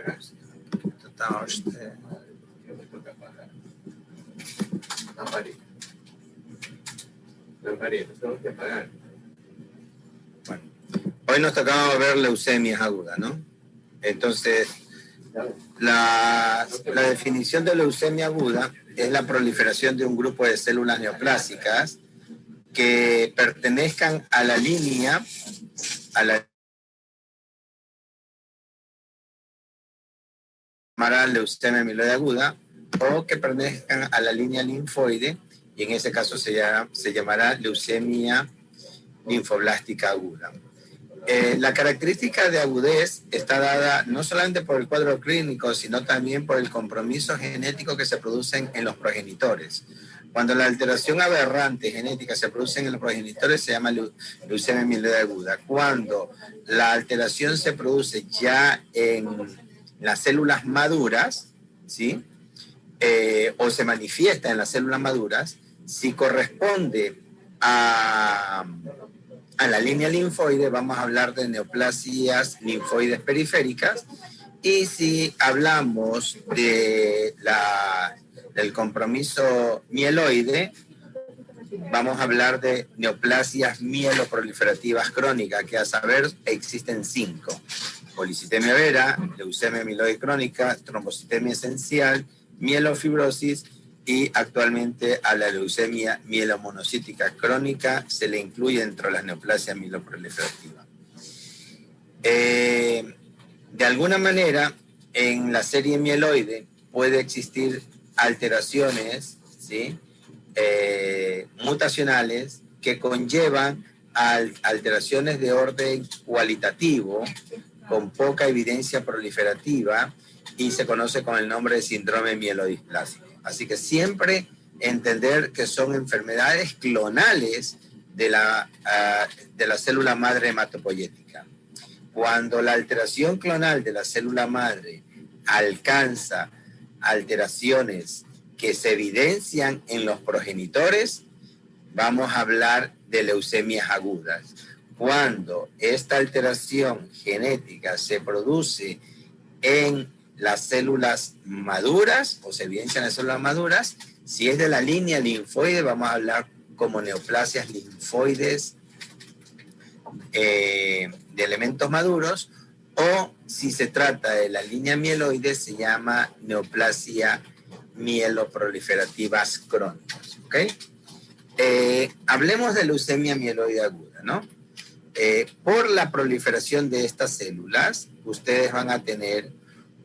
pagar. Tengo que pagar. Bueno, hoy nos tocaba ver leucemias agudas, ¿no? Entonces, la definición de leucemia aguda es la proliferación de un grupo de células neoplásicas que pertenezcan a la línea, leucemia mieloide aguda, o que pertenezcan a la línea linfoide, y en ese caso se llamará leucemia linfoblástica aguda. La característica de agudez está dada no solamente por el cuadro clínico, sino también por el compromiso genético que se produce en los progenitores. Cuando la alteración aberrante genética se produce en los progenitores, se llama leucemia mieloide aguda. Cuando la alteración se produce ya en las células maduras, ¿sí? O se manifiesta en las células maduras, si corresponde a la línea linfoide, vamos a hablar de neoplasias linfoides periféricas, y si hablamos del compromiso mieloide, vamos a hablar de neoplasias mieloproliferativas crónicas, que a saber existen 5: policitemia vera, leucemia mieloide crónica, trombocitemia esencial, mielofibrosis, y actualmente a la leucemia mielomonocítica crónica se le incluye dentro de las neoplasias mieloproliferativas. De alguna manera, en la serie mieloide puede existir alteraciones, ¿sí? Mutacionales que conllevan a alteraciones de orden cualitativo con poca evidencia proliferativa, y se conoce con el nombre de síndrome mielodisplásico. Así que siempre entender que son enfermedades clonales de la célula madre hematopoyética. Cuando la alteración clonal de la célula madre alcanza alteraciones que se evidencian en los progenitores, vamos a hablar de leucemias agudas. Cuando esta alteración genética se produce en las células maduras, o se evidencia en las células maduras, si es de la línea linfoide, vamos a hablar como neoplasias linfoides de elementos maduros, o si se trata de la línea mieloide, se llama neoplasia mieloproliferativas crónicas, ¿ok? Hablemos de leucemia mieloide aguda, ¿no? Por la proliferación de estas células, ustedes van a tener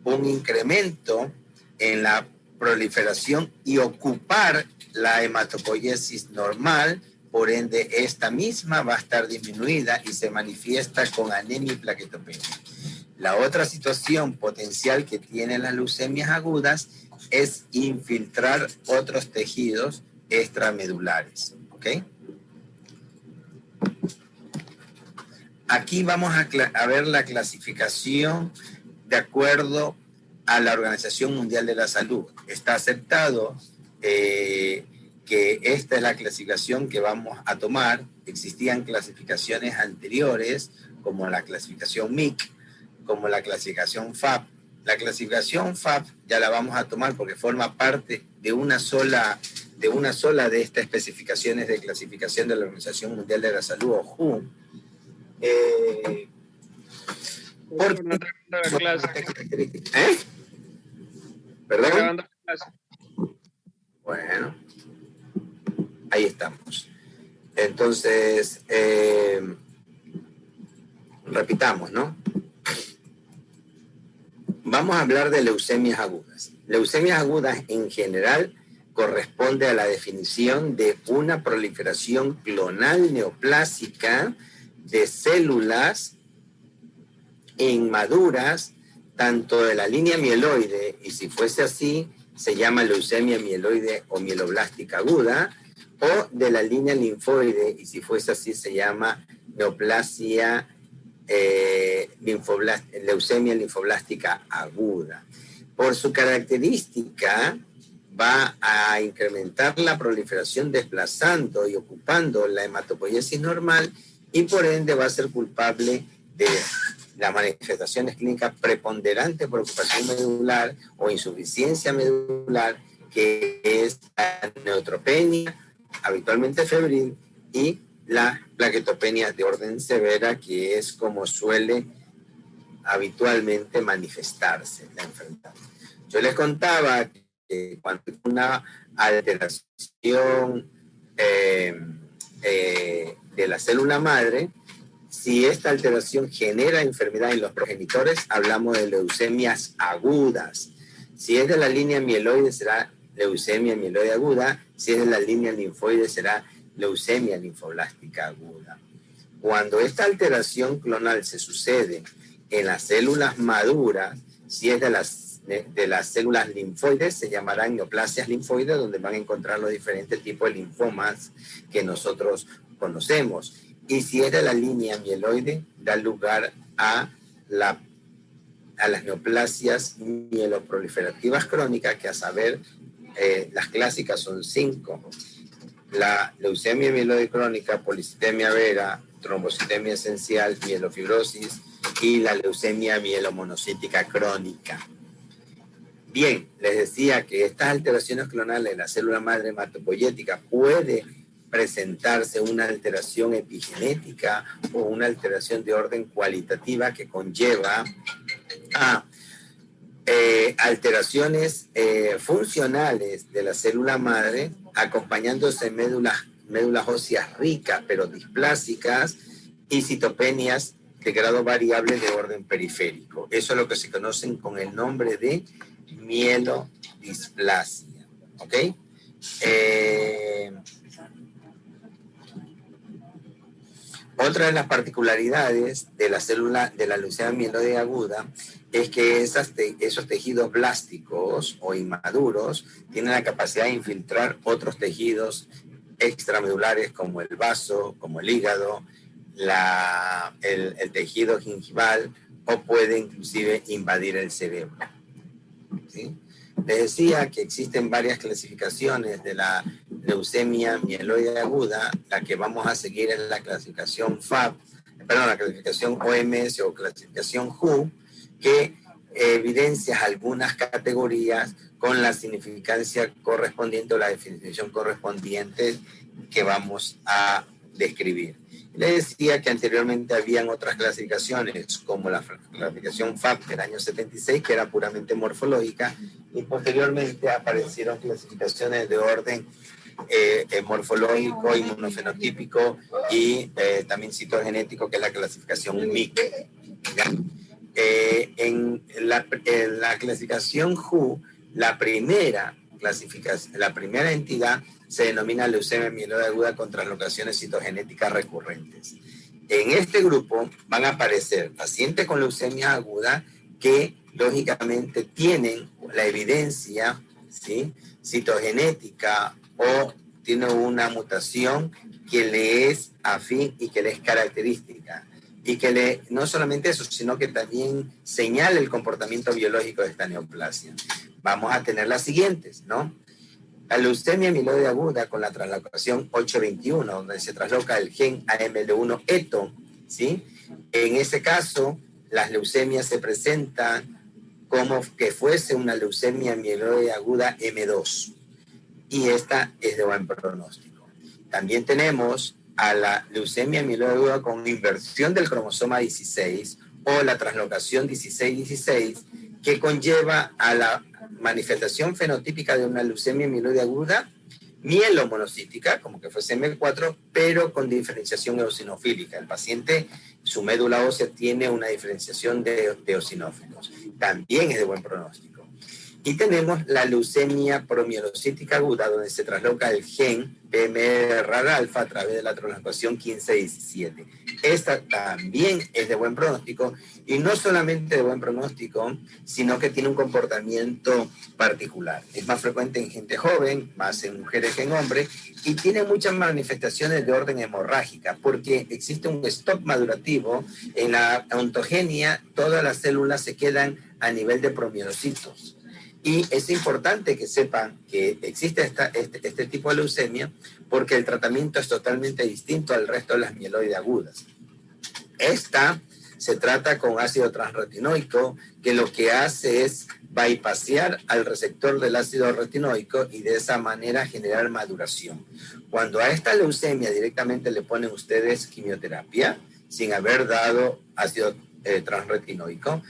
un incremento en la proliferación y ocupar la hematopoiesis normal. Por ende, esta misma va a estar disminuida y se manifiesta con anemia y plaquetopenia. La otra situación potencial que tienen las leucemias agudas es infiltrar otros tejidos extramedulares, ¿ok? Aquí vamos a ver la clasificación de acuerdo a la Organización Mundial de la Salud. Está aceptado que esta es la clasificación que vamos a tomar. Existían clasificaciones anteriores, como la clasificación MIC, como la clasificación FAP. La clasificación FAP ya la vamos a tomar porque forma parte de una sola de estas especificaciones de clasificación de la Organización Mundial de la Salud, o WHO. ¿Perdón? Bueno, ahí estamos. Entonces, repitamos, ¿no? Vamos a hablar de leucemias agudas. Leucemias agudas en general corresponde a la definición de una proliferación clonal neoplásica de células inmaduras, tanto de la línea mieloide, y si fuese así, se llama leucemia mieloide o mieloblástica aguda, o de la línea linfoide, y si fuese así, se llama neoplasia leucemia linfoblástica aguda. Por su característica, va a incrementar la proliferación desplazando y ocupando la hematopoiesis normal, y por ende va a ser culpable de las manifestaciones clínicas preponderantes por ocupación medular o insuficiencia medular, que es la neutropenia, habitualmente febril, y la plaquetopenia de orden severa, que es como suele habitualmente manifestarse la enfermedad. Yo les contaba que cuando hay una alteración de la célula madre, si esta alteración genera enfermedad en los progenitores, hablamos de leucemias agudas. Si es de la línea mieloide, será leucemia mieloide aguda. Si es de la línea linfoide, será leucemia linfoblástica aguda. Cuando esta alteración clonal se sucede en las células maduras, si es de las células linfoides, se llamarán neoplasias linfoides, donde van a encontrar los diferentes tipos de linfomas que nosotros conocemos. Y si es de la línea mieloide, da lugar a las neoplasias mieloproliferativas crónicas, que a saber, las clásicas son 5. La leucemia mieloide crónica, policitemia vera, trombocitemia esencial, mielofibrosis y la leucemia mielomonocítica crónica. Bien, les decía que estas alteraciones clonales de la célula madre hematopoyética puede presentarse una alteración epigenética o una alteración de orden cualitativa que conlleva a alteraciones funcionales de la célula madre, acompañándose médulas óseas ricas pero displásicas y citopenias de grado variable de orden periférico. Eso es lo que se conocen con el nombre de mielodisplasia. ¿Ok? Otra de las particularidades de la célula de la leucemia mieloide aguda es que esos tejidos blásticos o inmaduros tienen la capacidad de infiltrar otros tejidos extramedulares como el vaso, como el hígado, el tejido gingival, o puede inclusive invadir el cerebro. ¿Sí? Les decía que existen varias clasificaciones de la leucemia mieloide aguda. La que vamos a seguir es la clasificación la clasificación OMS o clasificación WHO, que evidencia algunas categorías con la significancia correspondiente o la definición correspondiente que vamos a describir. Les decía que anteriormente habían otras clasificaciones, como la clasificación FAP del año 76, que era puramente morfológica, y posteriormente aparecieron clasificaciones de orden morfológico, inmunofenotípico y también citogenético, que es la clasificación MIC. En la clasificación WHO, la primera entidad se denomina leucemia mieloide aguda con translocaciones citogenéticas recurrentes. En este grupo van a aparecer pacientes con leucemia aguda que lógicamente tienen la evidencia, ¿sí?, citogenética o tienen una mutación que le es afín y que le es característica. Y que no solamente eso, sino que también señala el comportamiento biológico de esta neoplasia. Vamos a tener las siguientes, ¿no? La leucemia mieloide aguda con la translocación 821, donde se trasloca el gen AML1-ETO, ¿sí? En ese caso, las leucemias se presentan como que fuese una leucemia mieloide aguda M2, y esta es de buen pronóstico. También tenemos a la leucemia mieloide aguda con inversión del cromosoma 16 o la translocación 16-16, que conlleva a la manifestación fenotípica de una leucemia mieloide aguda mielomonocítica, como que fuese M4, pero con diferenciación eosinofílica. El paciente, su médula ósea tiene una diferenciación de eosinófilos. También es de buen pronóstico. Y tenemos la leucemia promielocítica aguda, donde se trasloca el gen PMR-alfa a través de la translocación 15-17. Esta también es de buen pronóstico, y no solamente de buen pronóstico, sino que tiene un comportamiento particular. Es más frecuente en gente joven, más en mujeres que en hombres, y tiene muchas manifestaciones de orden hemorrágica, porque existe un stop madurativo. En la ontogenia, todas las células se quedan a nivel de promielocitos. Y es importante que sepan que existe este tipo de leucemia, porque el tratamiento es totalmente distinto al resto de las mieloide agudas. Esta se trata con ácido transretinoico, que lo que hace es bypassear al receptor del ácido retinoico y de esa manera generar maduración. Cuando a esta leucemia directamente le ponen ustedes quimioterapia, sin haber dado ácido transretinoico,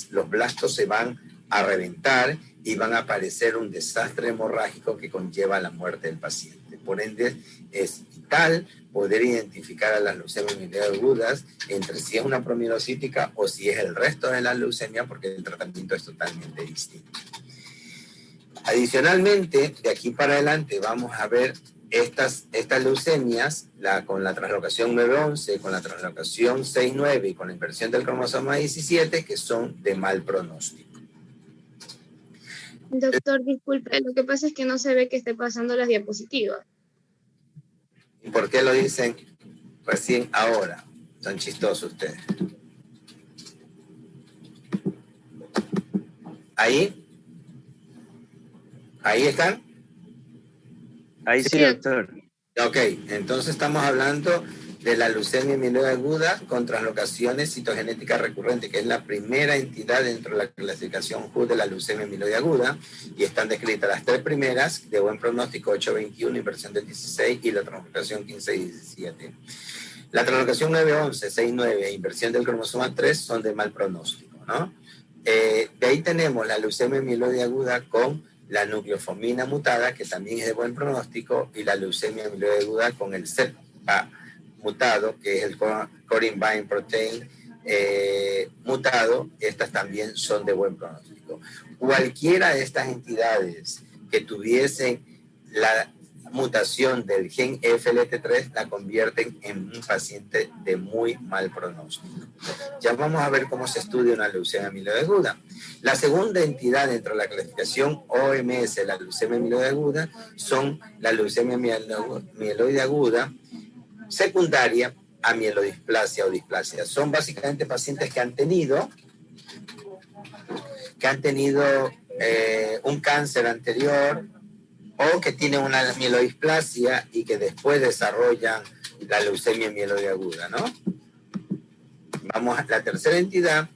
los blastos se van a reventar y van a aparecer un desastre hemorrágico que conlleva la muerte del paciente. Por ende, es vital poder identificar a las leucemias mieloides agudas entre si es una promielocítica o si es el resto de la leucemia, porque el tratamiento es totalmente distinto. Adicionalmente, de aquí para adelante vamos a ver estas leucemias con la translocación 911, con la translocación 6-9 y con la inversión del cromosoma 17, que son de mal pronóstico. Doctor, disculpe, lo que pasa es que no se ve que esté pasando las diapositivas. ¿Y por qué lo dicen recién ahora? Son chistosos ustedes. ¿Ahí? ¿Ahí están? Ahí sí, doctor. Ok, entonces estamos hablando de la leucemia mieloide aguda con translocaciones citogenéticas recurrentes, que es la primera entidad dentro de la clasificación WHO de la leucemia mieloide aguda, y están descritas las tres primeras de buen pronóstico, 8-21, inversión del 16, y la translocación 15-17. La translocación 9-11, 6-9 e inversión del cromosoma 3 son de mal pronóstico, ¿no? De ahí tenemos la leucemia mieloide aguda con la nucleofomina mutada, que también es de buen pronóstico, y la leucemia mieloide aguda con el CEPA mutado, que es el Corinne Protein mutado. Estas también son de buen pronóstico. Cualquiera de estas entidades que tuviesen la mutación del gen FLT3 la convierten en un paciente de muy mal pronóstico. Ya vamos a ver cómo se estudia una leucemia mieloide aguda. La segunda entidad dentro de la clasificación OMS, la leucemia mieloide aguda, son la leucemia mieloide aguda secundaria a mielodisplasia o displasia. Son básicamente pacientes que han tenido un cáncer anterior o que tienen una mielodisplasia y que después desarrollan la leucemia mieloide aguda, ¿no? Vamos a la tercera entidad,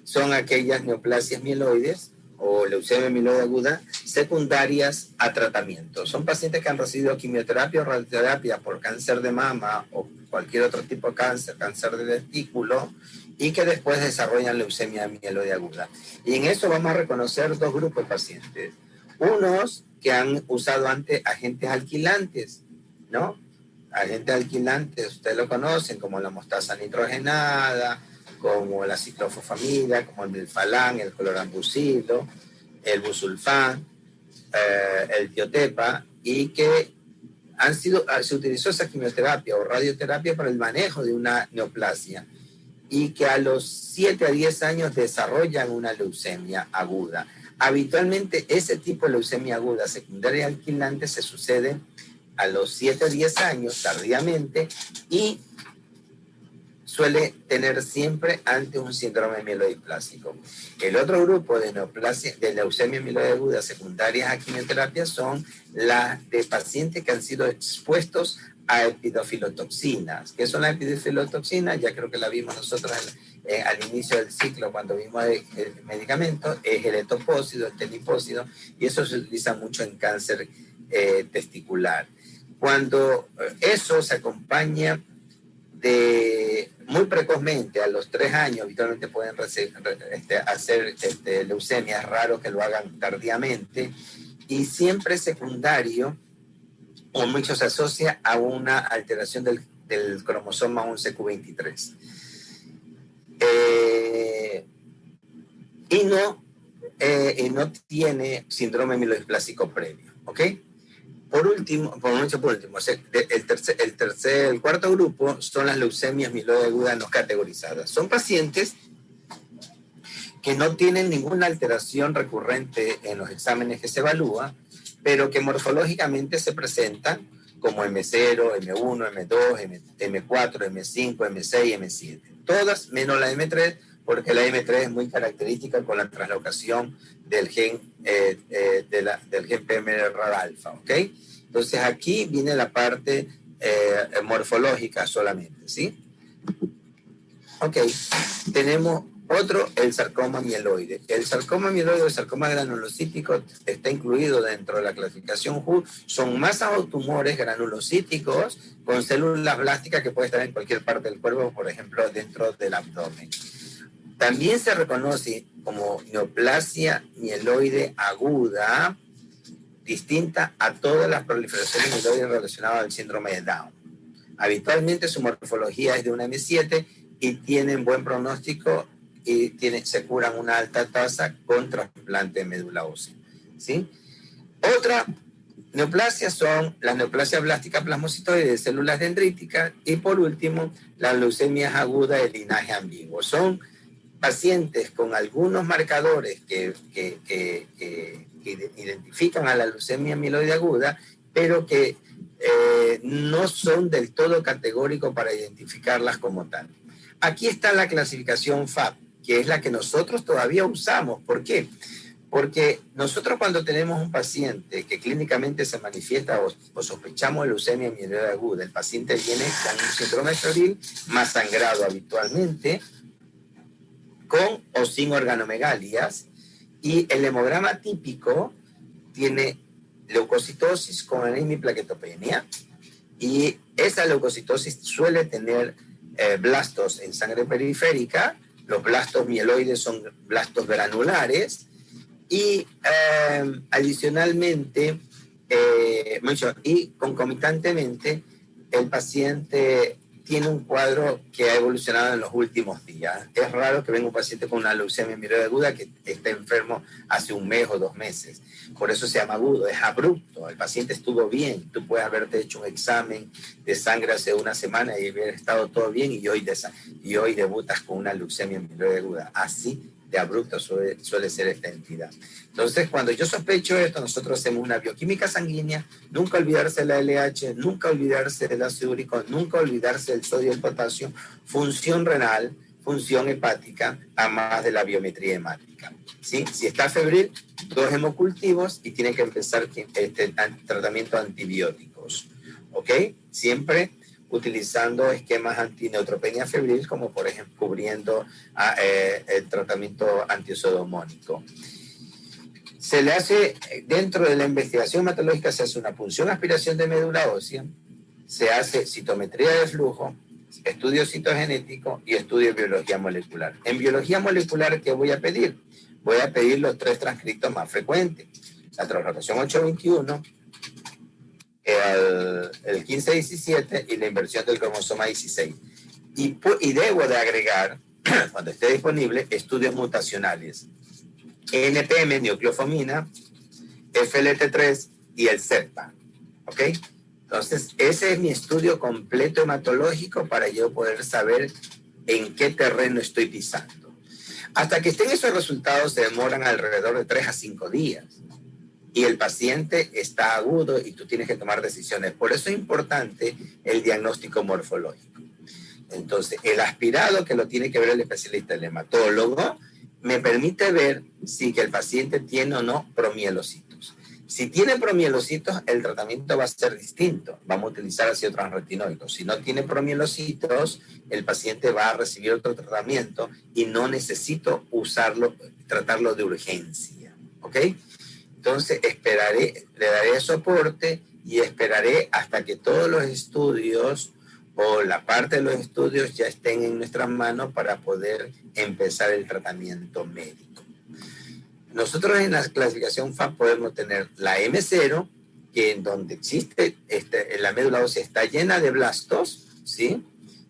son aquellas neoplasias mieloides o leucemia mieloide aguda secundarias a tratamiento. Son pacientes que han recibido quimioterapia o radioterapia por cáncer de mama o cualquier otro tipo de cáncer, cáncer de testículo, y que después desarrollan leucemia mieloide aguda. Y en eso vamos a reconocer dos grupos de pacientes. Unos que han usado antes agentes alquilantes, ¿no? Agentes alquilantes, ustedes lo conocen, como la mostaza nitrogenada, como la ciclofosfamida, como el melfalán, el clorambucilo, el busulfán, el tiotepa, y que se utilizó esa quimioterapia o radioterapia para el manejo de una neoplasia, y que a los 7 a 10 años desarrollan una leucemia aguda. Habitualmente ese tipo de leucemia aguda secundaria alquilante se sucede a los 7 a 10 años tardíamente y suele tener siempre ante un síndrome mielodisplásico. El otro grupo de leucemia mieloide aguda secundarias a quimioterapia son las de pacientes que han sido expuestos a epidofilotoxinas. ¿Qué son las epidofilotoxinas? Ya creo que la vimos nosotros al inicio del ciclo cuando vimos el medicamento. Es el etopósido, el telipósido, y eso se utiliza mucho en cáncer testicular. Cuando eso se acompaña de muy precozmente, a los 3 años, habitualmente pueden hacer leucemia. Es raro que lo hagan tardíamente, y siempre secundario, o mucho se asocia a una alteración del cromosoma 11q23. Y no tiene síndrome mielodisplásico previo, ¿ok? El cuarto grupo son las leucemias mieloide agudas no categorizadas. Son pacientes que no tienen ninguna alteración recurrente en los exámenes que se evalúan, pero que morfológicamente se presentan como M0, M1, M2, M4, M5, M6, M7. Todas menos la M3, porque la M3 es muy característica con la translocación del gen PMR-alfa, ¿ok? Entonces aquí viene la parte morfológica solamente, ¿sí? Ok, tenemos otro, el sarcoma mieloide. El sarcoma mieloide o el sarcoma granulocítico está incluido dentro de la clasificación WHO. Son masas o tumores granulocíticos con células blásticas que pueden estar en cualquier parte del cuerpo, por ejemplo, dentro del abdomen. También se reconoce como neoplasia mieloide aguda, distinta a todas las proliferaciones mieloides relacionadas al síndrome de Down. Habitualmente su morfología es de una M7 y tienen buen pronóstico y se curan una alta tasa con trasplante de médula ósea, ¿sí? Otra neoplasia son las neoplasias blásticas plasmocitoides de células dendríticas y por último las leucemias agudas de linaje ambiguo. Son pacientes con algunos marcadores que identifican a la leucemia mieloide aguda, pero que no son del todo categóricos para identificarlas como tal. Aquí está la clasificación FAB, que es la que nosotros todavía usamos. ¿Por qué? Porque nosotros cuando tenemos un paciente que clínicamente se manifiesta o sospechamos de leucemia mieloide aguda, el paciente viene con un síndrome febril más sangrado habitualmente, con o sin organomegalias, y el hemograma típico tiene leucocitosis con anemia y plaquetopenia, y esa leucocitosis suele tener blastos en sangre periférica. Los blastos mieloides son blastos granulares, y adicionalmente, y concomitantemente, el paciente tiene un cuadro que ha evolucionado en los últimos días. Es raro que venga un paciente con una leucemia mieloide aguda que esté enfermo hace un mes o 2 meses. Por eso se llama agudo, es abrupto. El paciente estuvo bien. Tú puedes haberte hecho un examen de sangre hace una semana y haber estado todo bien y hoy debutas con una leucemia mieloide aguda. Así de abrupto suele ser esta entidad. Entonces, cuando yo sospecho esto, nosotros hacemos una bioquímica sanguínea, nunca olvidarse de la LH, nunca olvidarse del ácido úrico, nunca olvidarse del sodio y el potasio, función renal, función hepática, además de la biometría hemática. ¿Sí? Si está febril, 2 hemocultivos y tiene que empezar tratamiento antibióticos. ¿Ok? Siempre utilizando esquemas antineutropenia febril, como por ejemplo cubriendo el tratamiento antiosodonómico. Se le hace, dentro de la investigación hematológica, se hace una punción aspiración de médula ósea, se hace citometría de flujo, estudio citogenético y estudio de biología molecular. En biología molecular, ¿qué voy a pedir? Voy a pedir los 3 transcriptos más frecuentes: la translocación 821, el 15-17 y la inversión del cromosoma 16. Y debo de agregar, cuando esté disponible, estudios mutacionales: NPM, neocleofomina, FLT3 y el CEPA. ¿Ok? Entonces, ese es mi estudio completo hematológico para yo poder saber en qué terreno estoy pisando. Hasta que estén esos resultados se demoran alrededor de 3 a 5 días. Y el paciente está agudo y tú tienes que tomar decisiones. Por eso es importante el diagnóstico morfológico. Entonces, el aspirado, que lo tiene que ver el especialista, el hematólogo, me permite ver si que el paciente tiene o no promielocitos. Si tiene promielocitos, el tratamiento va a ser distinto. Vamos a utilizar ácido transretinoico. Si no tiene promielocitos, el paciente va a recibir otro tratamiento y no necesito tratarlo de urgencia. ¿Ok? Entonces le daré soporte y esperaré hasta que todos los estudios o la parte de los estudios ya estén en nuestras manos para poder empezar el tratamiento médico. Nosotros en la clasificación FAB podemos tener la M0, que en donde existe, la médula ósea está llena de blastos, ¿sí?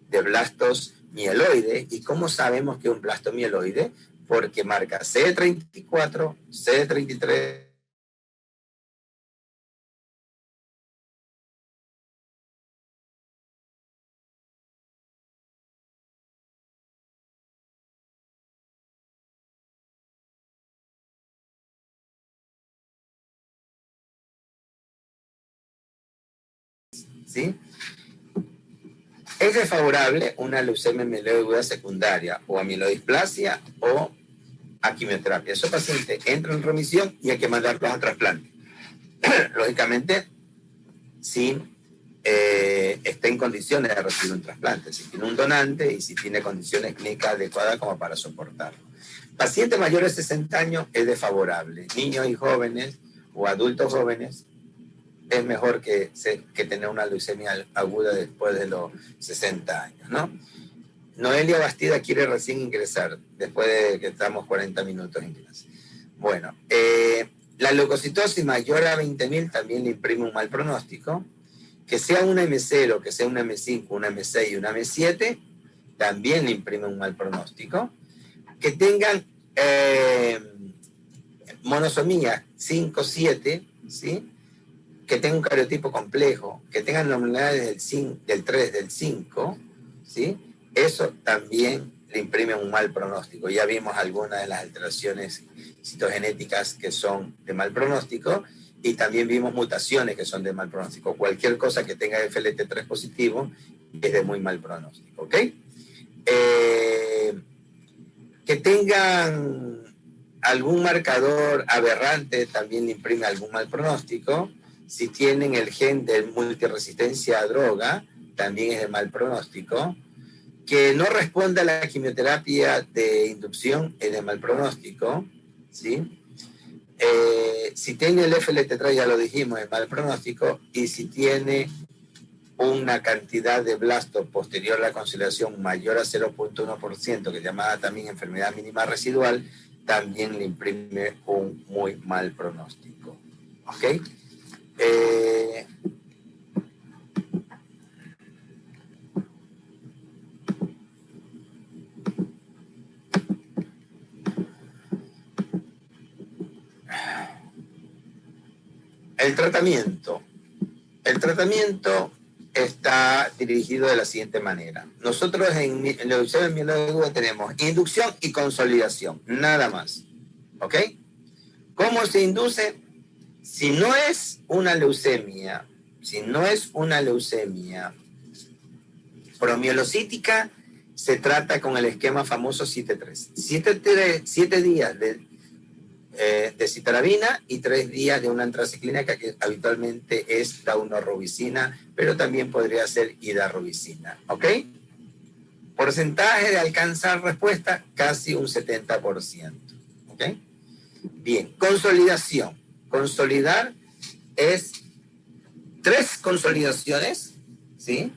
De blastos mieloides. ¿Y cómo sabemos que es un blasto mieloide? Porque marca CD34, CD33, ¿sí? Es desfavorable una leucemia mieloide aguda secundaria o amiloidisplasia o a quimioterapia. Esos pacientes entran en remisión y hay que mandarlos a trasplante. Lógicamente, sin esté en condiciones de recibir un trasplante, si tiene un donante y si tiene condiciones clínicas adecuadas como para soportarlo. Pacientes mayores de 60 años es desfavorable. Niños y jóvenes o adultos jóvenes es mejor que tener una leucemia aguda después de los 60 años, ¿no? Noelia Bastida quiere recién ingresar, después de que estamos 40 minutos en clase. Bueno, la leucocitosis mayor a 20.000 también le imprime un mal pronóstico. Que sea una M0, que sea una M5, una M6 y una M7, también le imprime un mal pronóstico. Que tengan monosomía 5, 7, ¿sí? Que tengan un cariotipo complejo, que tengan nominales del 3, del 5, ¿sí? Eso también le imprime un mal pronóstico. Ya vimos algunas de las alteraciones citogenéticas que son de mal pronóstico y también vimos mutaciones que son de mal pronóstico. Cualquier cosa que tenga FLT3 positivo es de muy mal pronóstico, ¿ok? Que tengan algún marcador aberrante también le imprime algún mal pronóstico. Si tienen el gen de multiresistencia a droga, también es de mal pronóstico. Que no responda a la quimioterapia de inducción es de mal pronóstico, ¿sí? Si tiene el FLT3, ya lo dijimos, es mal pronóstico. Y si tiene una cantidad de blasto posterior a la conciliación mayor a 0.1%, que es llamada también enfermedad mínima residual, también le imprime un muy mal pronóstico. ¿Ok? El tratamiento. El tratamiento está dirigido de la siguiente manera. Nosotros en leucemia mieloide tenemos inducción y consolidación, nada más. ¿Ok? ¿Cómo se induce? Si no es una leucemia promielocítica, se trata con el esquema famoso 7-3. 7 días de citarabina y 3 días de una antraciclina que habitualmente es daunorubicina, pero también podría ser hidarubicina. ¿Ok? Porcentaje de alcanzar respuesta, casi un 70%. ¿Ok? Bien, consolidación. Consolidar es 3 consolidaciones, ¿sí?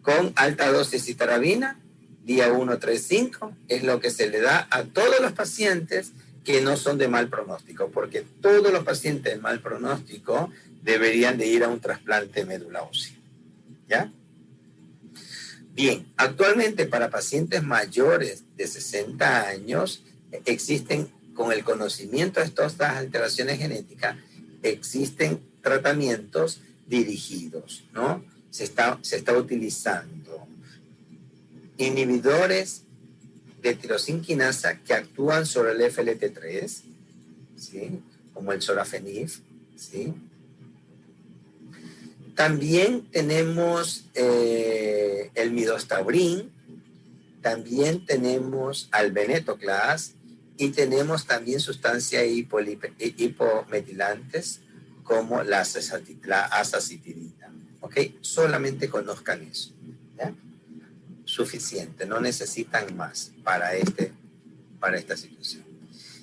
Con alta dosis de citarabina, día 1, 3, 5, es lo que se le da a todos los pacientes que no son de mal pronóstico, porque todos los pacientes de mal pronóstico deberían de ir a un trasplante de médula ósea. ¿Ya? Bien, actualmente para pacientes mayores de 60 años existen, con el conocimiento de todas estas alteraciones genéticas, existen tratamientos dirigidos, ¿no? Se está utilizando inhibidores de tirosinquinasa que actúan sobre el FLT3, ¿sí? Como el sorafenib, ¿sí? También tenemos el midostaurin, también tenemos al venetoclax y tenemos también sustancias hipometilantes como la azacitidina. ¿Ok? Solamente conozcan eso. ¿Ya? Suficiente, no necesitan más para esta situación.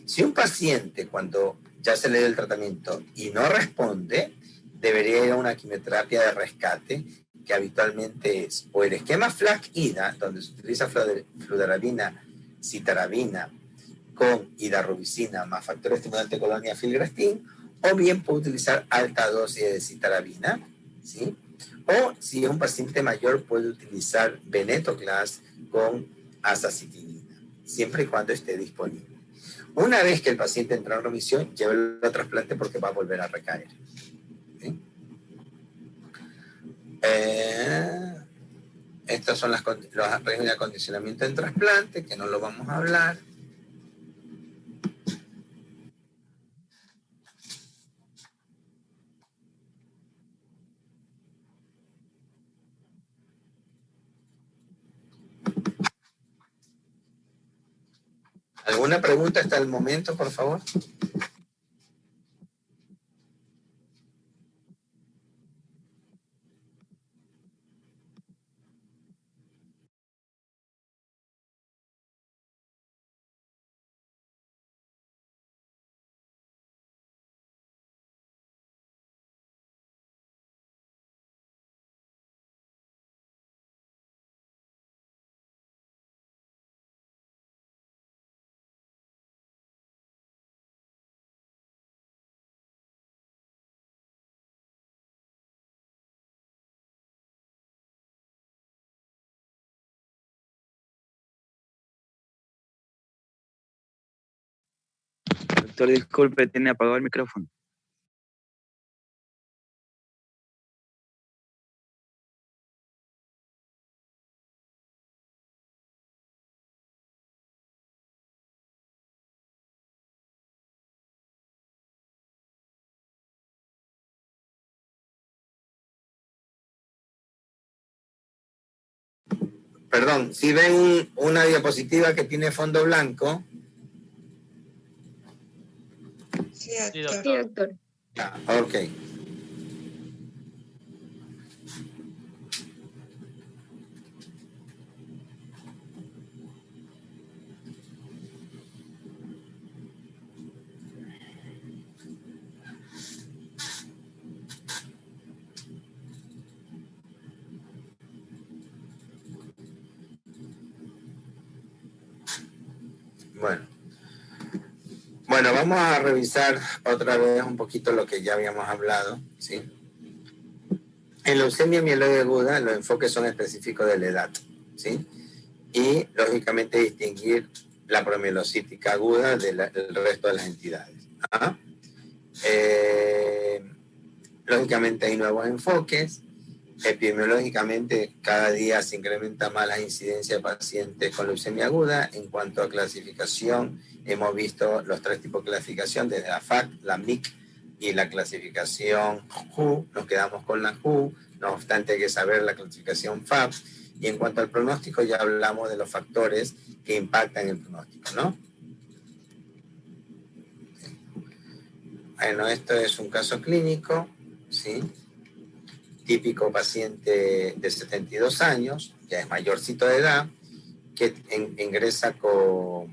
Si un paciente, cuando ya se le dio el tratamiento y no responde, debería ir a una quimioterapia de rescate, que habitualmente es o el esquema FLAC-IDA, donde se utiliza fludarabina, citarabina con hidarubicina más factor estimulante de colonia filgrastim, o bien puede utilizar alta dosis de citarabina, ¿sí? O si es un paciente mayor, puede utilizar venetoclax con azacitidina, siempre y cuando esté disponible. Una vez que el paciente entra en remisión, llévelo a trasplante porque va a volver a recaer. ¿Sí? Estas son los reglas de acondicionamiento en trasplante, que no lo vamos a hablar. ¿Alguna pregunta hasta el momento, por favor? Doctor, disculpe, tiene apagado el micrófono. Perdón, si ven una diapositiva que tiene fondo blanco. Sí, doctor. Ah, ok. Bueno, vamos a revisar otra vez un poquito lo que ya habíamos hablado, ¿sí? En leucemia mieloide aguda, los enfoques son específicos de la edad, ¿sí? Y, lógicamente, distinguir la promielocítica aguda del resto de las entidades. ¿Ah? Lógicamente, hay nuevos enfoques. Epidemiológicamente, cada día se incrementa más la incidencia de pacientes con leucemia aguda. En cuanto a clasificación, hemos visto los 3 tipos de clasificación, desde la FAC, la MIC y la clasificación WHO. Nos quedamos con la WHO, no obstante hay que saber la clasificación FAB. Y en cuanto al pronóstico, ya hablamos de los factores que impactan el pronóstico, ¿no? Bueno, esto es un caso clínico, ¿sí? Típico paciente de 72 años, ya es mayorcito de edad, que ingresa con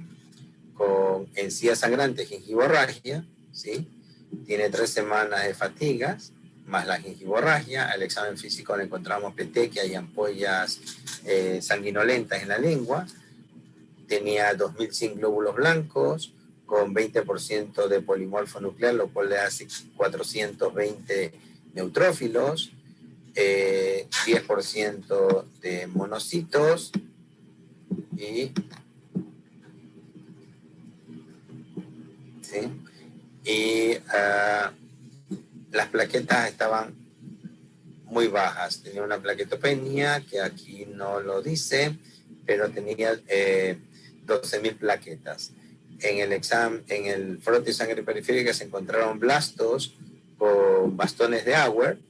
encías sangrantes, gingivorragia, ¿sí? Tiene 3 semanas de fatigas, más la gingivorragia. Al examen físico le encontramos petequia y ampollas sanguinolentas en la lengua. Tenía 2.100 glóbulos blancos, con 20% de polimorfo nuclear, lo cual le hace 420 neutrófilos. 10% de monocitos y las plaquetas estaban muy bajas. Tenía una plaquetopenia que aquí no lo dice, pero tenía 12.000 plaquetas. En el examen, en el frote de sangre periférica se encontraron blastos con bastones de Auer,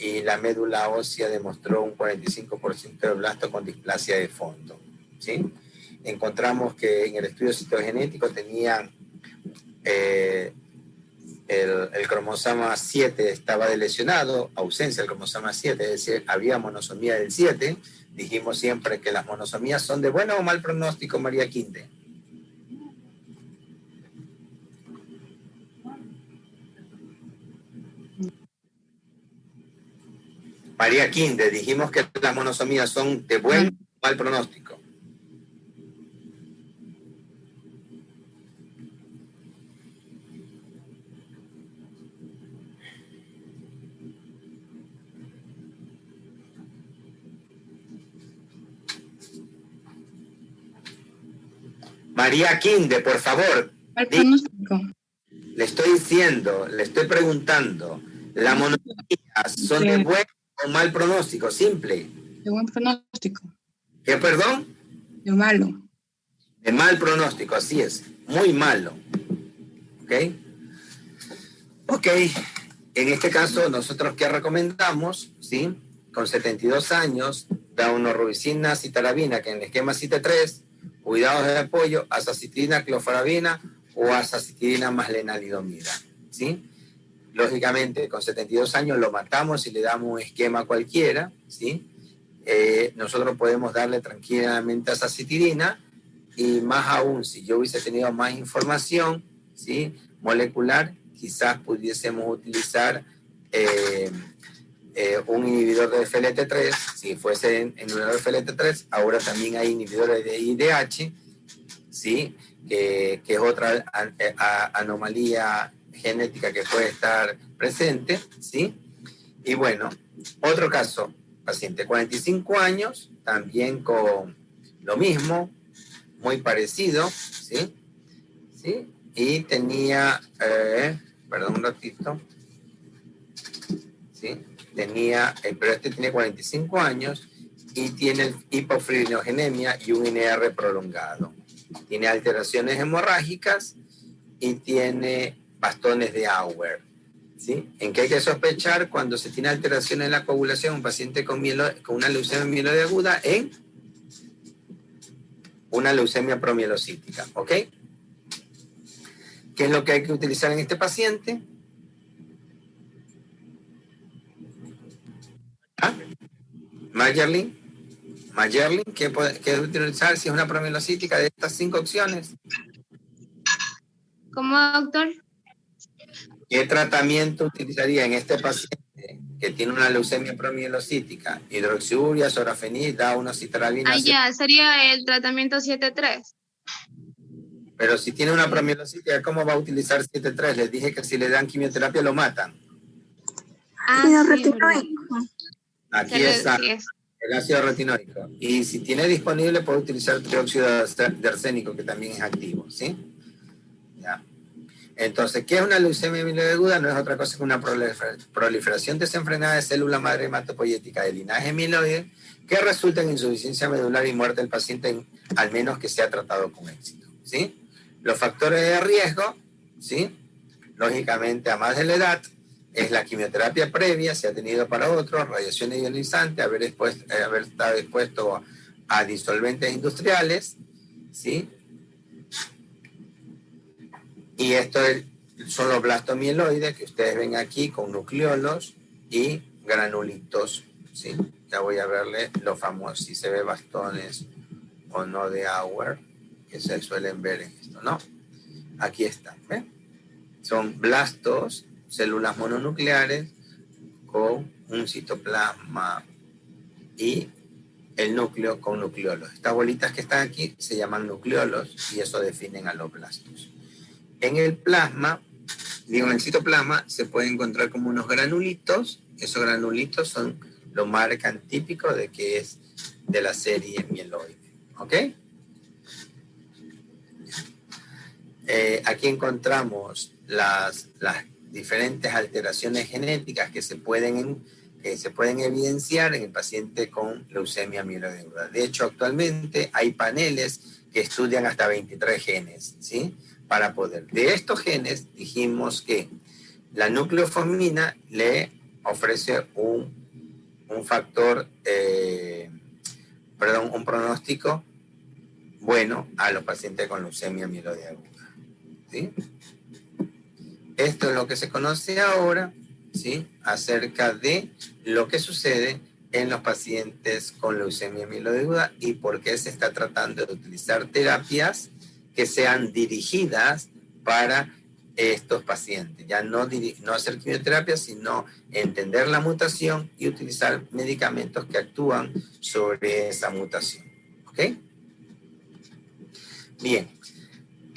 y la médula ósea demostró un 45% de blasto con displasia de fondo, ¿sí? Encontramos que en el estudio citogenético tenía el cromosoma 7 estaba delesionado, ausencia del cromosoma 7, es decir, había monosomía del 7. Dijimos siempre que las monosomías son de buen o mal pronóstico, María Quinte. María Quinde, dijimos que las monosomías son de buen o mal pronóstico. María Quinde, por favor. Mal pronóstico. Le estoy diciendo, le estoy preguntando, ¿las monosomías son de buen o mal pronóstico? Simple. De buen pronóstico. ¿Qué, perdón? De malo. De mal pronóstico, así es. Muy malo. ¿Ok? Ok. En este caso, nosotros, ¿qué recomendamos? ¿Sí? Con 72 años, daunorubicina, citarabina, que en el esquema CIT3, cuidados de apoyo, azacitidina, clofarabina o azacitidina más lenalidomida, ¿sí? Lógicamente, con 72 años lo matamos y le damos un esquema cualquiera, ¿sí? Nosotros podemos darle tranquilamente azacitidina, y más aún, si yo hubiese tenido más información, ¿sí? Molecular, quizás pudiésemos utilizar un inhibidor de FLT3, si fuese inhibidor de FLT3. Ahora también hay inhibidores de IDH, ¿sí? Que es otra anomalía genética que puede estar presente, ¿sí? Y bueno, otro caso, paciente 45 años, también con lo mismo, muy parecido, ¿sí? ¿Sí? y tenía, perdón un ratito, ¿sí? Tenía, pero este tiene 45 años y tiene hipofibrinogenemia y un INR prolongado. Tiene alteraciones hemorrágicas y tiene bastones de Auer, ¿sí? ¿En qué hay que sospechar cuando se tiene alteración en la coagulación un paciente con una leucemia mieloide aguda en una leucemia promielocítica, ¿ok? ¿Qué es lo que hay que utilizar en este paciente? ¿Ah? Mayerlin, ¿qué es utilizar si es una promielocítica de estas 5 opciones? ¿Cómo, doctor? ¿Qué tratamiento utilizaría en este paciente que tiene una leucemia promielocítica? Hidroxiuria, sorafenib, citarabina. Ya, sería el tratamiento 7-3. Pero si tiene una promielocítica, ¿cómo va a utilizar 7-3? Les dije que si le dan quimioterapia lo matan. Sí, Aquí sí está es. el ácido retinoico. Y si tiene disponible, puede utilizar trióxido de arsénico, que también es activo, ¿sí? Ya. Entonces, ¿qué es una leucemia mieloide aguda? No es otra cosa que una proliferación desenfrenada de célula madre hematopoyética de linaje mieloide que resulta en insuficiencia medular y muerte del paciente, al menos que sea tratado con éxito, ¿sí? Los factores de riesgo, ¿sí? Lógicamente, a más de la edad, es la quimioterapia previa, si ha tenido para otro, radiación ionizante, haber estado expuesto a disolventes industriales, ¿sí? Y esto son los blastomieloides que ustedes ven aquí con nucleolos y granulitos, ¿sí? Ya voy a verle los famosos, si se ve bastones o no de Auer, que se suelen ver en esto, ¿no? Aquí están, ¿ven? Son blastos, células mononucleares con un citoplasma y el núcleo con nucleolos. Estas bolitas que están aquí se llaman nucleolos y eso definen a los blastos. En el plasma, en el citoplasma, se puede encontrar como unos granulitos. Esos granulitos lo marcan típico de que es de la serie mieloide. ¿Ok? Aquí encontramos las diferentes alteraciones genéticas que se pueden evidenciar en el paciente con leucemia mieloide aguda. De hecho, actualmente hay paneles que estudian hasta 23 genes, ¿sí? Para poder. De estos genes dijimos que la nucleofosmina le ofrece un factor, un pronóstico bueno a los pacientes con leucemia mieloide aguda, ¿sí? Esto es lo que se conoce ahora, ¿sí? Acerca de lo que sucede en los pacientes con leucemia mieloide aguda y por qué se está tratando de utilizar terapias que sean dirigidas para estos pacientes. Ya no hacer quimioterapia, sino entender la mutación y utilizar medicamentos que actúan sobre esa mutación. ¿Ok? Bien.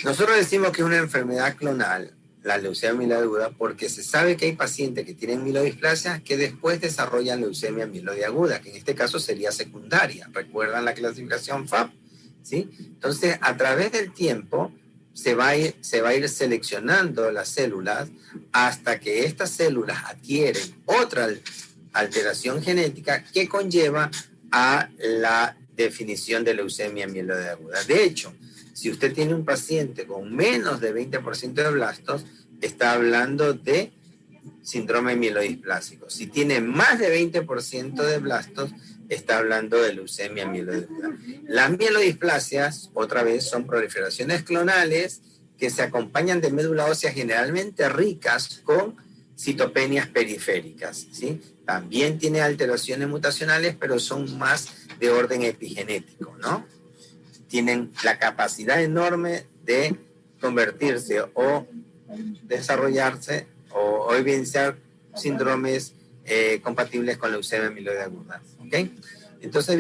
Nosotros decimos que es una enfermedad clonal, la leucemia mieloide aguda, porque se sabe que hay pacientes que tienen mielodisplasia que después desarrollan leucemia mieloide aguda, que en este caso sería secundaria. ¿Recuerdan la clasificación FAP? ¿Sí? Entonces, a través del tiempo se va a ir seleccionando las células hasta que estas células adquieren otra alteración genética que conlleva a la definición de leucemia mieloide aguda. De hecho, si usted tiene un paciente con menos de 20% de blastos, está hablando de síndrome mielodisplásico. Si tiene más de 20% de blastos, está hablando de leucemia mieloide aguda. Las mielodisplasias, otra vez, son proliferaciones clonales que se acompañan de médula ósea generalmente ricas con citopenias periféricas, ¿sí? También tiene alteraciones mutacionales, pero son más de orden epigenético, ¿no? Tienen la capacidad enorme de convertirse o desarrollarse o evidenciar síndromes compatibles con leucemia mieloide aguda. ¿Okay? Entonces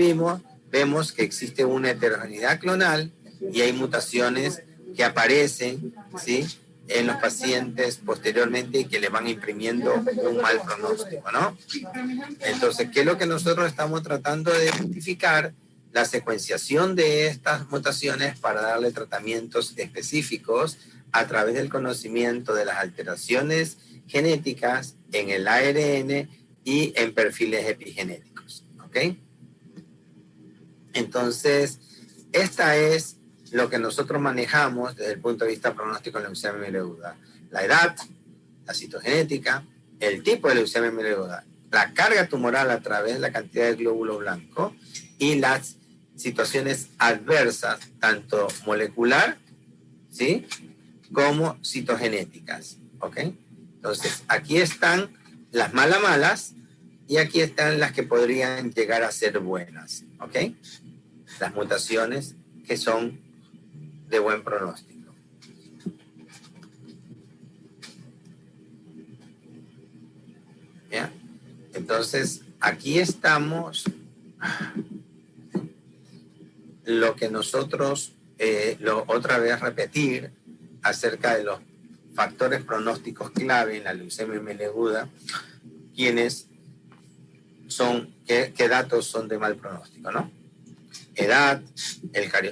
vemos que existe una heterogeneidad clonal y hay mutaciones que aparecen, ¿sí?, en los pacientes posteriormente y que le van imprimiendo un mal pronóstico, ¿no? Entonces, ¿qué es lo que nosotros estamos tratando de identificar? La secuenciación de estas mutaciones para darle tratamientos específicos a través del conocimiento de las alteraciones genéticas en el ARN y en perfiles epigenéticos. ¿Ok? Entonces, esta es lo que nosotros manejamos desde el punto de vista pronóstico en leucemia mieloide aguda. La edad, la citogenética, el tipo de leucemia mieloide aguda, la carga tumoral a través de la cantidad de glóbulo blanco y las situaciones adversas, tanto molecular, ¿sí?, como citogenéticas. ¿Ok? Entonces, aquí están las malas y aquí están las que podrían llegar a ser buenas. ¿Ok? Las mutaciones que son de buen pronóstico. ¿Ya? Entonces, aquí estamos lo que nosotros, otra vez repetir acerca de los factores pronósticos clave en la leucemia mieloide aguda, quienes son, qué datos son de mal pronóstico, ¿no? Edad, el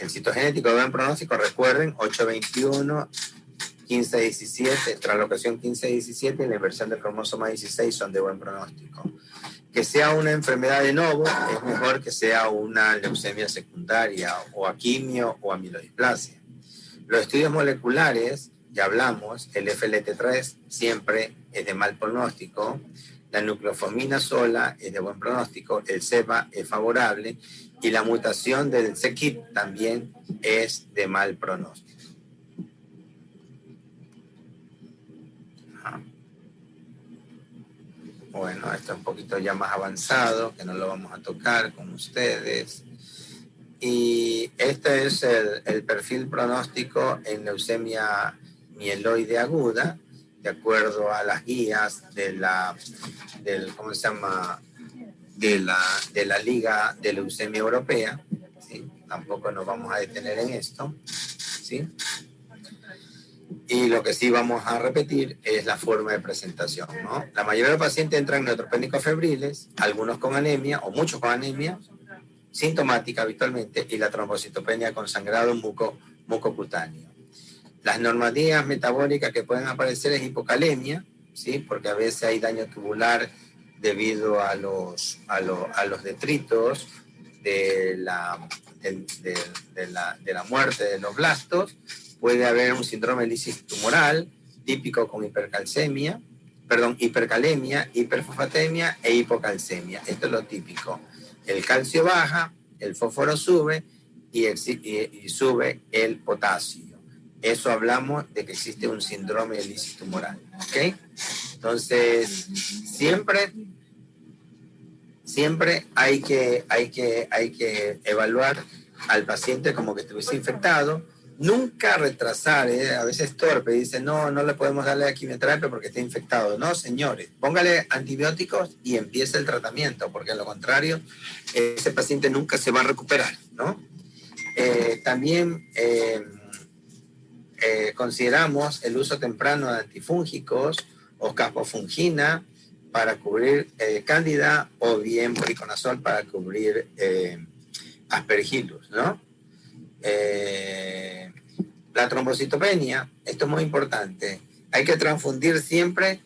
citogenético de buen pronóstico, recuerden, 821, 1517, translocación 1517 y la inversión del cromosoma 16 son de buen pronóstico. Que sea una enfermedad de novo es mejor que sea una leucemia secundaria o a quimio o amiloidisplasia. Los estudios moleculares, ya hablamos, el FLT3 siempre es de mal pronóstico, la nucleofomina sola es de buen pronóstico, el CEPA es favorable y la mutación del c-KIT también es de mal pronóstico. Bueno, esto es un poquito ya más avanzado, que no lo vamos a tocar con ustedes. Y este es el perfil pronóstico en leucemia mieloide aguda, de acuerdo a las guías de ¿cómo se llama?, de la Liga de Leucemia Europea, ¿sí? Tampoco nos vamos a detener en esto, ¿sí? Y lo que sí vamos a repetir es la forma de presentación, ¿no? La mayoría de los pacientes entran neutropénicos febriles, algunos con anemia o muchos con anemia, sintomática habitualmente, y la trombocitopenia con sangrado mucocutáneo. Las normativas metabólicas que pueden aparecer es hipocalemia, ¿sí? Porque a veces hay daño tubular debido a los detritos de la muerte de los blastos. Puede haber un síndrome de lisis tumoral típico con hipercalemia, hiperfosfatemia e hipocalcemia. Esto es lo típico. El calcio baja, el fósforo sube y sube el potasio. Eso hablamos de que existe un síndrome de lisis tumoral. ¿Ok? Entonces, siempre hay que evaluar al paciente como que estuviese infectado. Nunca retrasar, a veces torpe, dice, no le podemos darle la quimioterapia porque está infectado. No, señores, póngale antibióticos y empiece el tratamiento, porque en lo contrario, ese paciente nunca se va a recuperar, ¿no? También consideramos el uso temprano de antifúngicos o capofungina para cubrir cándida o bien voriconazol para cubrir aspergillus, ¿no? La trombocitopenia, esto es muy importante. Hay que transfundir siempre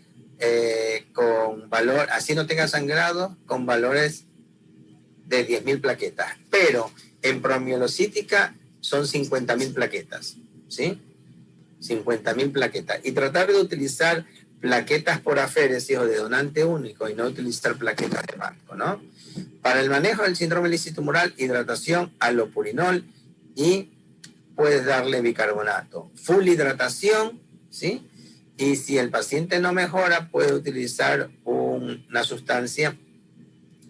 con valor, así no tenga sangrado, con valores de 10.000 plaquetas. Pero en promielocítica son 50.000 plaquetas, ¿sí? 50.000 plaquetas. Y tratar de utilizar plaquetas por aféresis o de donante único y no utilizar plaquetas de banco, ¿no? Para el manejo del síndrome de lisis tumoral, hidratación, allopurinol y puedes darle bicarbonato. Full hidratación, ¿sí? Y si el paciente no mejora, puede utilizar una sustancia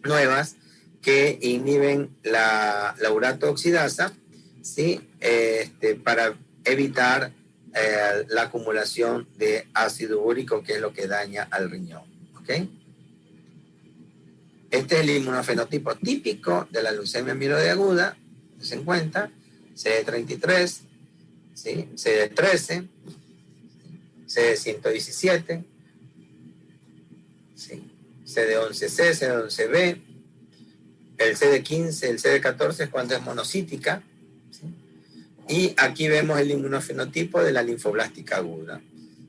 nuevas que inhiben la urato oxidasa, ¿sí? Para evitar la acumulación de ácido úrico, que es lo que daña al riñón. ¿Ok? Este es el inmunofenotipo típico de la leucemia mieloide aguda, se en cuenta, CD33, ¿sí? CD13, CD117, ¿sí? CD11C, CD11B, el CD15, el CD14 es cuando es monocítica, ¿sí? Y aquí vemos el inmunofenotipo de la linfoblástica aguda.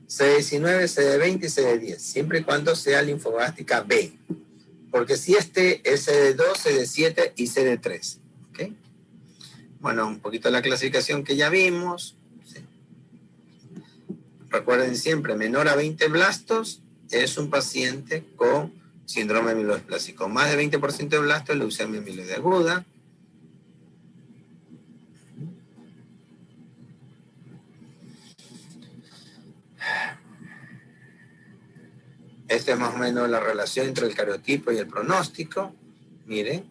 CD19, CD20 y CD10, siempre y cuando sea linfoblástica B. Porque si este es CD2, CD7 y CD3. ¿Okay? Bueno, un poquito la clasificación que ya vimos. Sí. Recuerden siempre, menor a 20 blastos es un paciente con síndrome mielodisplásico. Más de 20% de blastos, leucemia mieloide aguda. Esta es más o menos la relación entre el cariotipo y el pronóstico. Miren,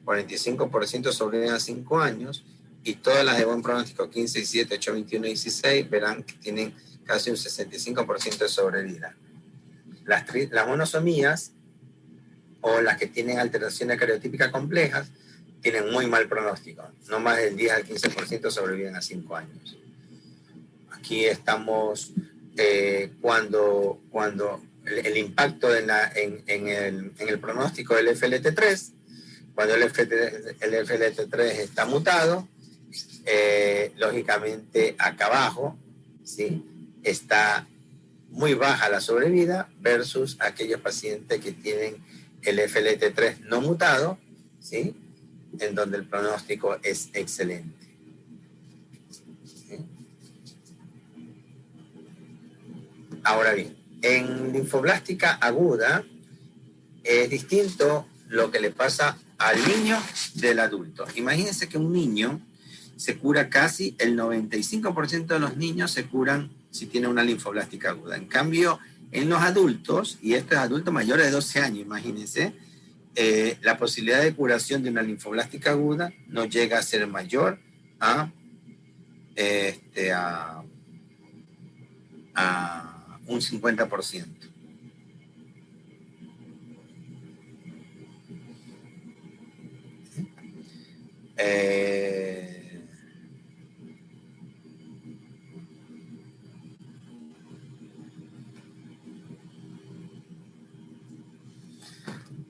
45% sobreviven a 5 años y todas las de buen pronóstico, 15, 17, 8, 21 y 16, verán que tienen casi un 65% de sobrevida. Las monosomías o las que tienen alteraciones cariotípicas complejas tienen muy mal pronóstico. No más del 10 al 15% sobreviven a 5 años. Aquí estamos cuando el impacto en el pronóstico del FLT3, cuando el FLT3 está mutado, lógicamente acá abajo, ¿sí?, está muy baja la sobrevida versus aquellos pacientes que tienen el FLT3 no mutado, ¿sí?, en donde el pronóstico es excelente. ¿Sí? Ahora bien, en linfoblástica aguda es distinto lo que le pasa al niño del adulto. Imagínense que un niño se cura casi, el 95% de los niños se curan si tienen una linfoblástica aguda. En cambio, en los adultos, y estos adultos mayores de 12 años, imagínense, la posibilidad de curación de una linfoblástica aguda no llega a ser mayor a un 50%.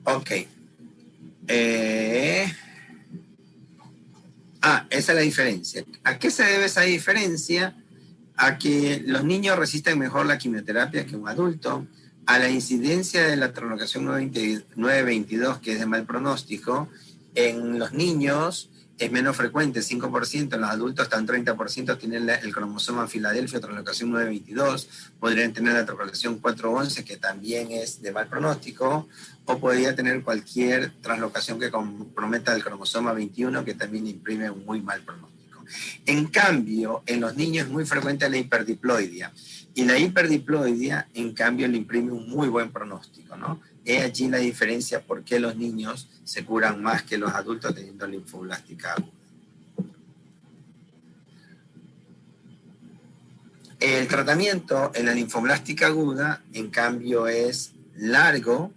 Ok. Esa es la diferencia. ¿A qué se debe esa diferencia? A que los niños resisten mejor la quimioterapia que un adulto, a la incidencia de la translocación 922, que es de mal pronóstico. En los niños es menos frecuente, 5%, en los adultos hasta un 30% tienen el cromosoma Filadelfia, translocación 922, podrían tener la translocación 411, que también es de mal pronóstico, o podría tener cualquier translocación que comprometa el cromosoma 21, que también imprime un muy mal pronóstico. En cambio, en los niños es muy frecuente la hiperdiploidia, y la hiperdiploidia, en cambio, le imprime un muy buen pronóstico, ¿no? Es allí la diferencia por qué los niños se curan más que los adultos teniendo linfoblástica aguda. El tratamiento en la linfoblástica aguda, en cambio, es largo.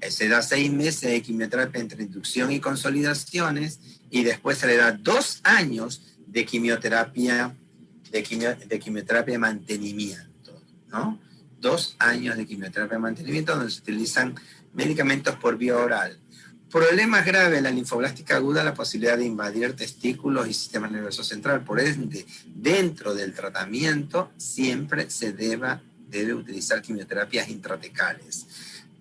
Se da 6 meses de quimioterapia entre inducción y consolidaciones, y después se le da 2 años de quimioterapia de mantenimiento, ¿no? 2 años de quimioterapia de mantenimiento donde se utilizan medicamentos por vía oral. Problemas graves de la linfoblástica aguda, la posibilidad de invadir testículos y sistema nervioso central. Por ende, dentro del tratamiento siempre se debe utilizar quimioterapias intratecales.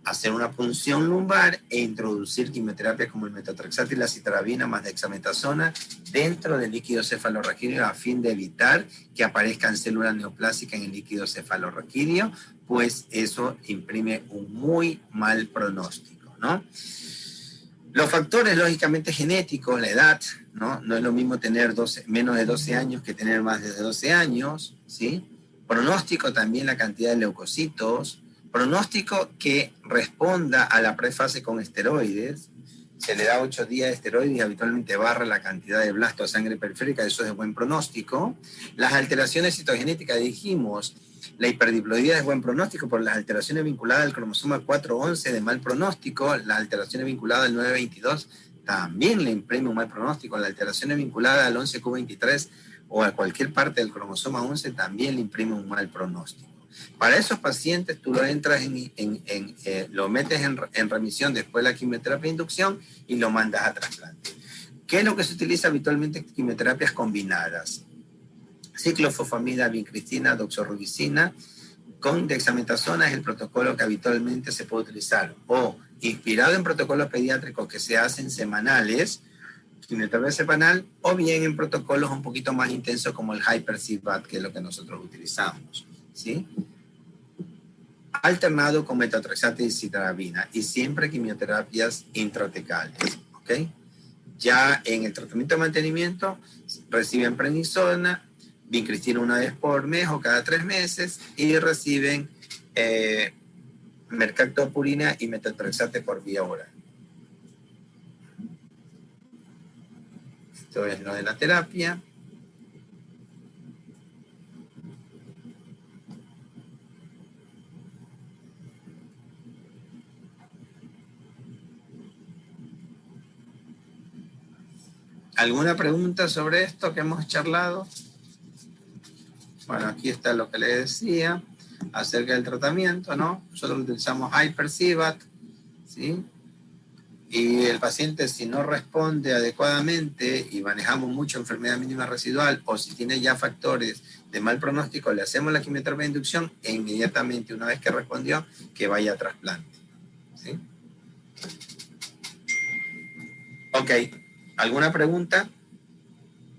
Hacer una punción lumbar e introducir quimioterapia como el metotrexato y la citarabina más dexametasona dentro del líquido cefalorraquídeo a fin de evitar que aparezcan células neoplásicas en el líquido cefalorraquídeo, pues eso imprime un muy mal pronóstico, ¿no? Los factores, lógicamente, genéticos, la edad, ¿no? No es lo mismo tener menos de 12 años que tener más de 12 años, ¿sí? Pronóstico también, la cantidad de leucocitos. Pronóstico que responda a la prefase con esteroides. Se le da 8 días de esteroides y habitualmente baja la cantidad de blastos de sangre periférica, eso es de buen pronóstico. Las alteraciones citogenéticas, dijimos, la hiperdiploidía es buen pronóstico, por las alteraciones vinculadas al cromosoma 411 de mal pronóstico, las alteraciones vinculadas al 922 también le imprime un mal pronóstico, las alteraciones vinculadas al 11q23 o a cualquier parte del cromosoma 11 también le imprime un mal pronóstico. Para esos pacientes tú lo entras lo metes en remisión después de la quimioterapia de inducción y lo mandas a trasplante. ¿Qué es lo que se utiliza habitualmente? Quimioterapias combinadas. Ciclofosfamida, vincristina, doxorubicina con dexametasona es el protocolo que habitualmente se puede utilizar, o inspirado en protocolos pediátricos que se hacen semanales, quimioterapia semanal, o bien en protocolos un poquito más intensos como el Hyper-CVAD, que es lo que nosotros utilizamos, ¿sí? Alternado con metotrexato y citarabina, y siempre quimioterapias intratecales, ¿ok? Ya en el tratamiento de mantenimiento reciben prednisona, vincristina una vez por mes o cada 3 meses, y reciben mercaptopurina y metotrexate por vía oral. Esto es lo de la terapia. ¿Alguna pregunta sobre esto que hemos charlado? Bueno, aquí está lo que le decía acerca del tratamiento, ¿no? Nosotros utilizamos Hyper-CVAD, ¿sí? Y el paciente, si no responde adecuadamente y manejamos mucho enfermedad mínima residual, o si tiene ya factores de mal pronóstico, le hacemos la quimioterapia de inducción e inmediatamente, una vez que respondió, que vaya a trasplante, ¿sí? Ok, ¿alguna pregunta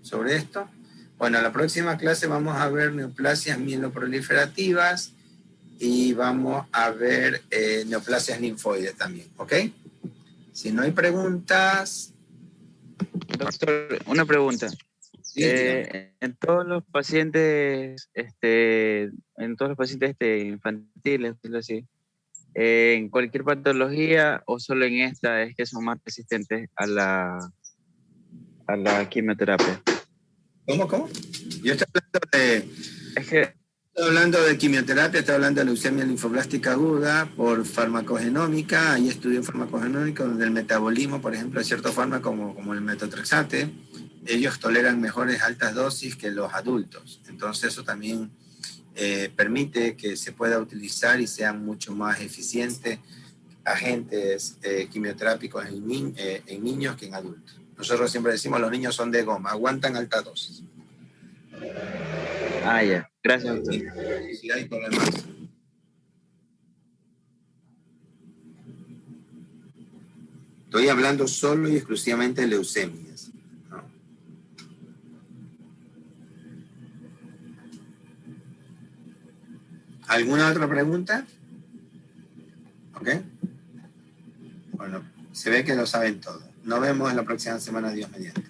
sobre esto? Bueno, la próxima clase vamos a ver neoplasias mieloproliferativas y vamos a ver neoplasias linfoides también, ¿ok? Si no hay preguntas... Doctor, una pregunta. Sí, dígame. En todos los pacientes, infantiles, decirlo así, en cualquier patología o solo en esta es que son más resistentes a la quimioterapia. ¿Cómo? Yo estoy hablando de... Es que Estoy hablando de quimioterapia, estoy hablando de leucemia linfoblástica aguda por farmacogenómica. Hay estudios farmacogenómicos donde el metabolismo, por ejemplo, de ciertos fármacos como el metotrexate, ellos toleran mejores altas dosis que los adultos. Entonces eso también permite que se pueda utilizar y sean mucho más eficientes agentes quimioterápicos en niños que en adultos. Nosotros siempre decimos los niños son de goma, aguantan altas dosis. ya. Gracias, doctor. Si hay problemas. Estoy hablando solo y exclusivamente de leucemias, ¿no? ¿Alguna otra pregunta? ¿Ok? Bueno, se ve que lo saben todo. Nos vemos en la próxima semana, Dios mediante.